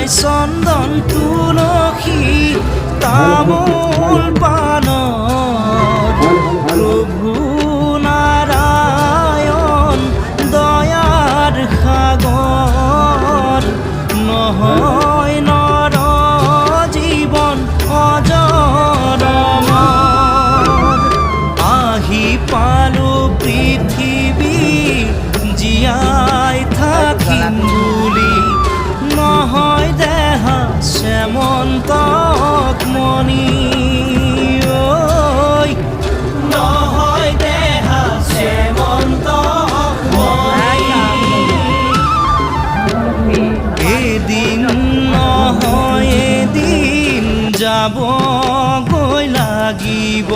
নাই চন্দন তুলসী তামোল পাণত প্ৰভু নাৰায়ণ দয়াৰ সাগৰ নহয় নৰ জীৱন অজৰ আহি পালো পৃথিৱী জীয়াই থাকিম বুলি নহয় দেহা শ্যামন্তক মণি ঐ নহয় দেহা শ্যামন্তক মণি এদিন নহয় এদিন যাবগৈ লাগিব